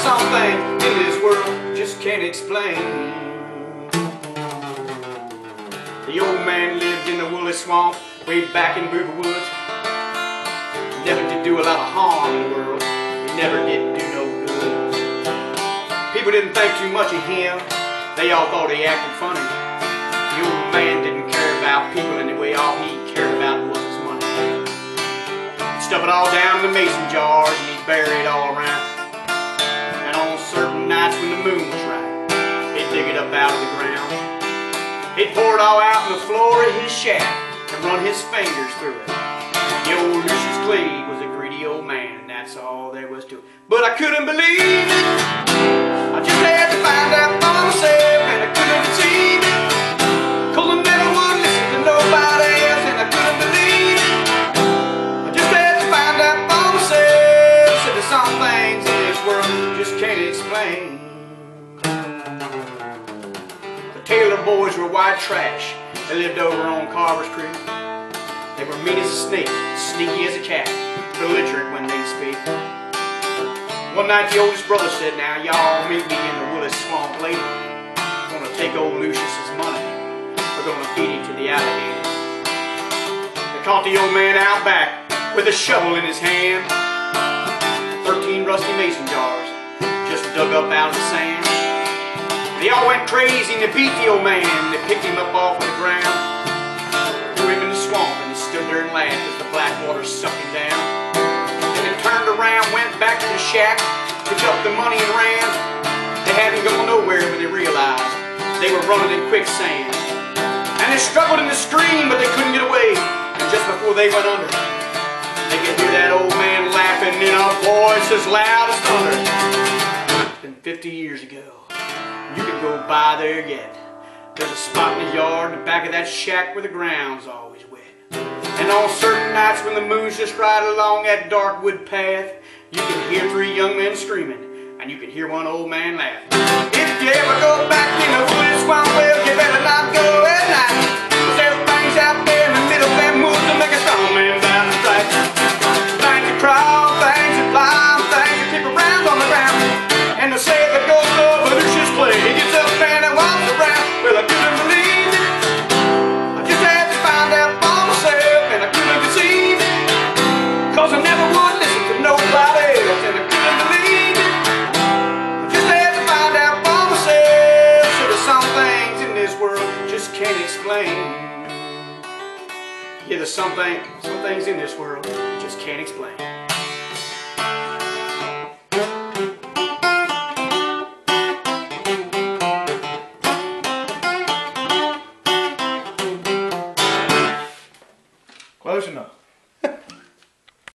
some things in this world just can't explain. The old man lived in the Wooley swamp way back in Boober Woods. Never did do a lot of harm in the world. He never did do no good. People didn't think too much of him. They all thought he acted funny. The old man didn't care about people anyway. All he cared about was his money. He'd stuff it all down in the mason jars and he'd bury it all around. And on certain nights when the moon was right, he'd dig it up out of the ground. He'd pour it all out on the floor of his shack and run his fingers through it. The old Lucius Cleve was a greedy old man, and that's all there was to it. But I couldn't believe it. I just had to find out for myself, and I couldn't conceive it. 'Cause I never would listen to nobody else, and I couldn't believe it. I just had to find out for myself. Said there's some things in this world you just can't explain. The Taylor boys were white trash. They lived over on Carver's Creek. They were mean as a snake, sneaky as a cat, belligerent when they speak. One night the oldest brother said, "Now y'all meet me in the Wooley swamp later. We're gonna take old Lucius's money. We're gonna feed him to the alligators." They caught the old man out back with a shovel in his hand. 13 rusty mason jars just dug up out of the sand. They all went crazy and they beat the old man. They picked him up off the ground, threw him in the swamp, and he stood there and laughed as the black water sucked him down. Then they turned around, went back to the shack, picked up the money and ran. They hadn't gone nowhere when they realized they were running in quicksand. And they struggled and they screamed, but they couldn't get away. And just before they went under, they could hear that old man laughing in a voice as loud as thunder. It's been 50 years ago. You can go by there yet. There's a spot in the yard in the back of that shack where the ground's always wet. And on certain nights when the moon's just right along that dark wood path, you can hear 3 young men screaming, and you can hear one old man laughing. If you ever go back in the Wooley swamp, well, you better not go at night. 'Cause there's things out there in the middle of them woods that make a strong man bound to strike. Things that crawl, things that climb, things that keep around on the ground. And they say the ghost of Lucius Cleve, he gets up and he walks around. Well, I couldn't believe it. I just had to find out for myself, and I couldn't conceive it. 'Cause I never would listen to nobody else, and I couldn't believe it. I just had to find out for myself. So there's some things in this world just can't explain. Yeah, there's some things in this world you just can't explain.